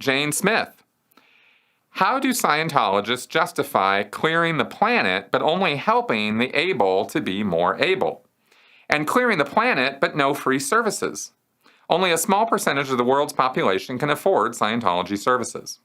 Jane Smith. How do Scientologists justify clearing the planet but only helping the able to be more able? And clearing the planet but no free services? Only a small percentage of the world's population can afford Scientology services.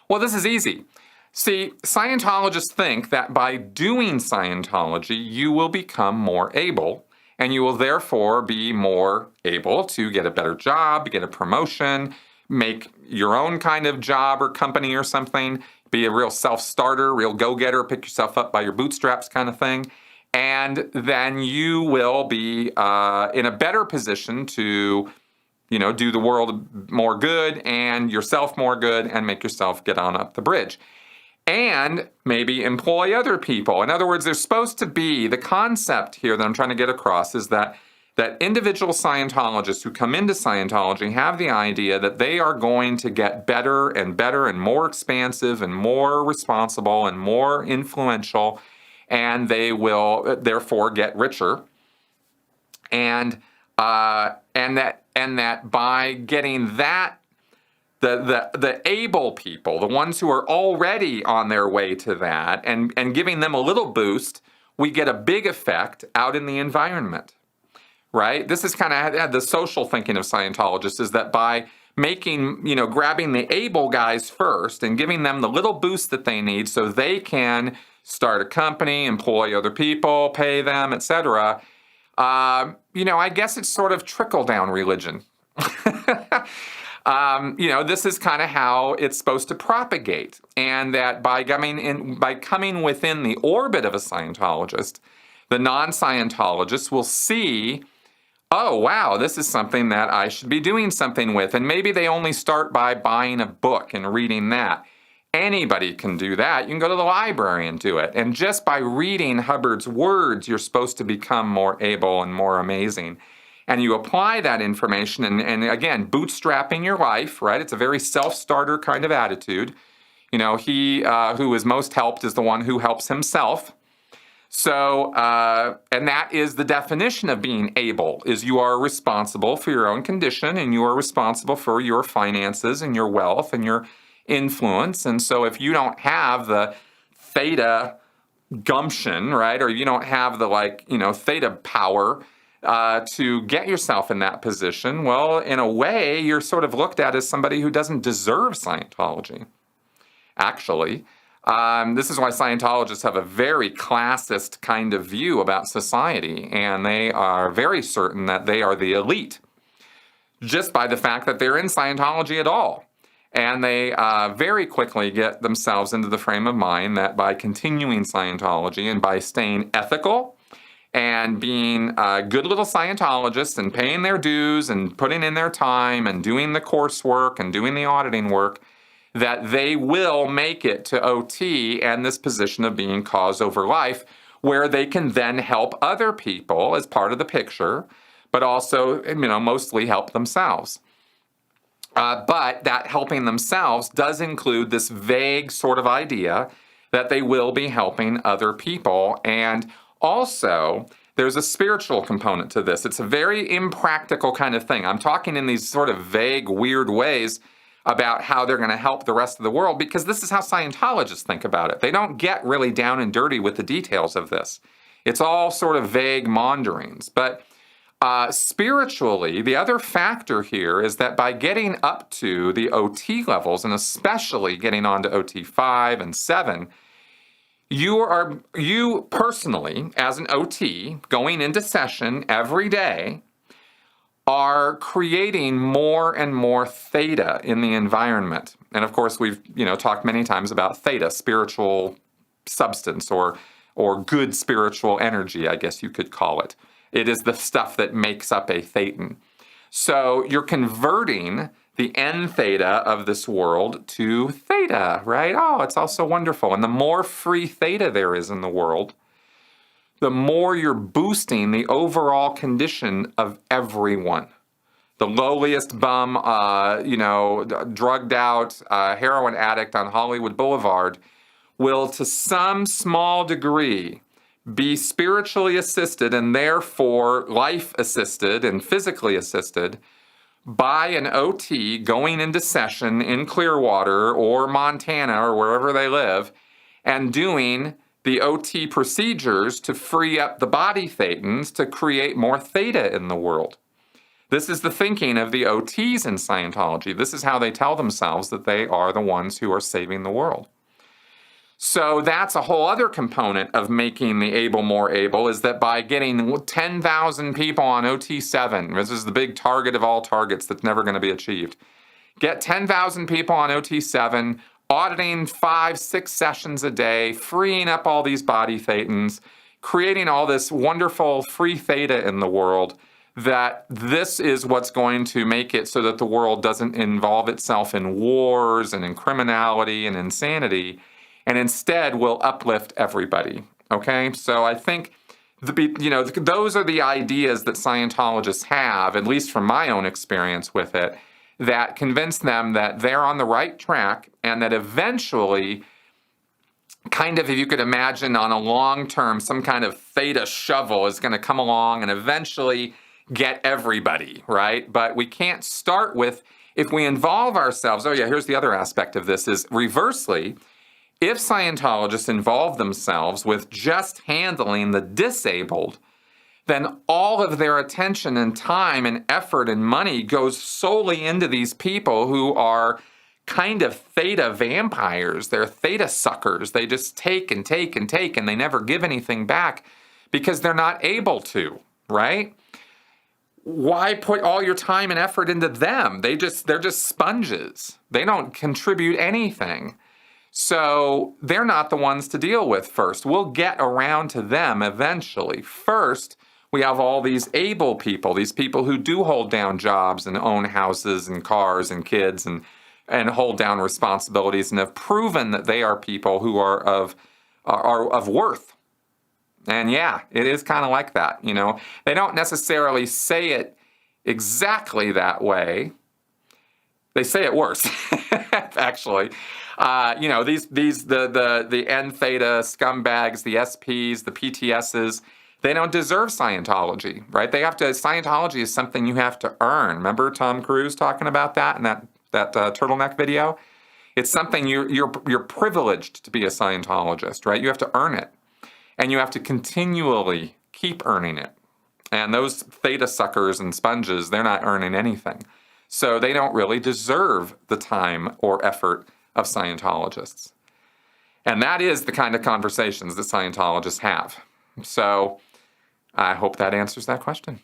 Well, this is easy. See, Scientologists think that by doing Scientology, you will become more able, and you will therefore be more able to get a better job, get a promotion, make your own kind of job or company or something, be a real self-starter, real go-getter, pick yourself up by your bootstraps kind of thing. And then you will be in a better position to, do the world more good and yourself more good and make yourself get on up the bridge. And maybe employ other people. In other words, there's supposed to be, the concept here that I'm trying to get across is that individual Scientologists who come into Scientology have the idea that they are going to get better and more expansive and more responsible and more influential, and they will therefore get richer. And that by getting that, the able people, the ones who are already on their way to that, and giving them a little boost, we get a big effect out in the environment, right? This is kind of the social thinking of Scientologists, is that by grabbing the able guys first and giving them the little boost that they need so they can start a company, employ other people, pay them, etc. I guess it's sort of trickle-down religion. This is kind of how it's supposed to propagate, and that by coming within the orbit of a Scientologist, the non-Scientologists will see, oh, wow, this is something that I should be doing something with. And maybe they only start by buying a book and reading that. Anybody can do that. You can go to the library and do it. And just by reading Hubbard's words, you're supposed to become more able and more amazing. And you apply that information and again, bootstrapping your life, right? It's a very self-starter kind of attitude. He who is most helped is the one who helps himself. So, and that is the definition of being able, is you are responsible for your own condition and you are responsible for your finances and your wealth and your influence. And so if you don't have the theta gumption, right, or you don't have the theta power to get yourself in that position, well, in a way, you're sort of looked at as somebody who doesn't deserve Scientology, actually. This is why Scientologists have a very classist kind of view about society, and they are very certain that they are the elite just by the fact that they're in Scientology at all. And they very quickly get themselves into the frame of mind that by continuing Scientology and by staying ethical and being good little Scientologists and paying their dues and putting in their time and doing the coursework and doing the auditing work, that they will make it to OT and this position of being cause over life, where they can then help other people as part of the picture, but also, mostly help themselves. But that helping themselves does include this vague sort of idea that they will be helping other people. And also, there's a spiritual component to this. It's a very impractical kind of thing. I'm talking in these sort of vague, weird ways about how they're going to help the rest of the world, because this is how Scientologists think about it. They don't get really down and dirty with the details of this. It's all sort of vague maunderings. But spiritually, the other factor here is that by getting up to the OT levels, and especially getting on to OT 5 and 7, you personally, as an OT, going into session every day, are creating more and more theta in the environment. And of course, we've talked many times about theta, spiritual substance, or good spiritual energy, I guess you could call it. It is the stuff that makes up a thetan. So you're converting the N theta of this world to theta, right? Oh, it's all so wonderful. And the more free theta there is in the world, the more you're boosting the overall condition of everyone. The lowliest bum, drugged out heroin addict on Hollywood Boulevard will, to some small degree, be spiritually assisted and therefore life assisted and physically assisted by an OT going into session in Clearwater or Montana or wherever they live and doing the OT procedures to free up the body thetans to create more theta in the world. This is the thinking of the OTs in Scientology. This is how they tell themselves that they are the ones who are saving the world. So that's a whole other component of making the able more able, is that by getting 10,000 people on OT7, this is the big target of all targets that's never going to be achieved. Get 10,000 people on OT7, auditing 5-6 sessions a day, freeing up all these body thetans, creating all this wonderful free theta in the world, that this is what's going to make it so that the world doesn't involve itself in wars and in criminality and insanity, and instead will uplift everybody. Okay, so I think those are the ideas that Scientologists have, at least from my own experience with it, that convince them that they're on the right track, and that eventually, kind of, if you could imagine on a long term, some kind of theta shovel is going to come along and eventually get everybody, right? But we can't start with, if we involve ourselves, oh yeah, here's the other aspect of this, is reversely, if Scientologists involve themselves with just handling the disabled, then all of their attention and time and effort and money goes solely into these people who are kind of theta vampires. They're theta suckers. They just take and take and take, and they never give anything back because they're not able to, right? Why put all your time and effort into them? They're just sponges. They don't contribute anything. So they're not the ones to deal with first. We'll get around to them eventually. First, we have all these able people, these people who do hold down jobs and own houses and cars and kids and hold down responsibilities and have proven that they are people who are of worth. And yeah, it is kind of like that, you know. They don't necessarily say it exactly that way. They say it worse, actually. The N theta scumbags, the SPs, the PTSs, they don't deserve Scientology, right? Scientology is something you have to earn. Remember Tom Cruise talking about that in that turtleneck video? It's something you're privileged to be a Scientologist, right? You have to earn it. And you have to continually keep earning it. And those theta suckers and sponges, they're not earning anything. So they don't really deserve the time or effort of Scientologists. And that is the kind of conversations that Scientologists have. So I hope that answers that question.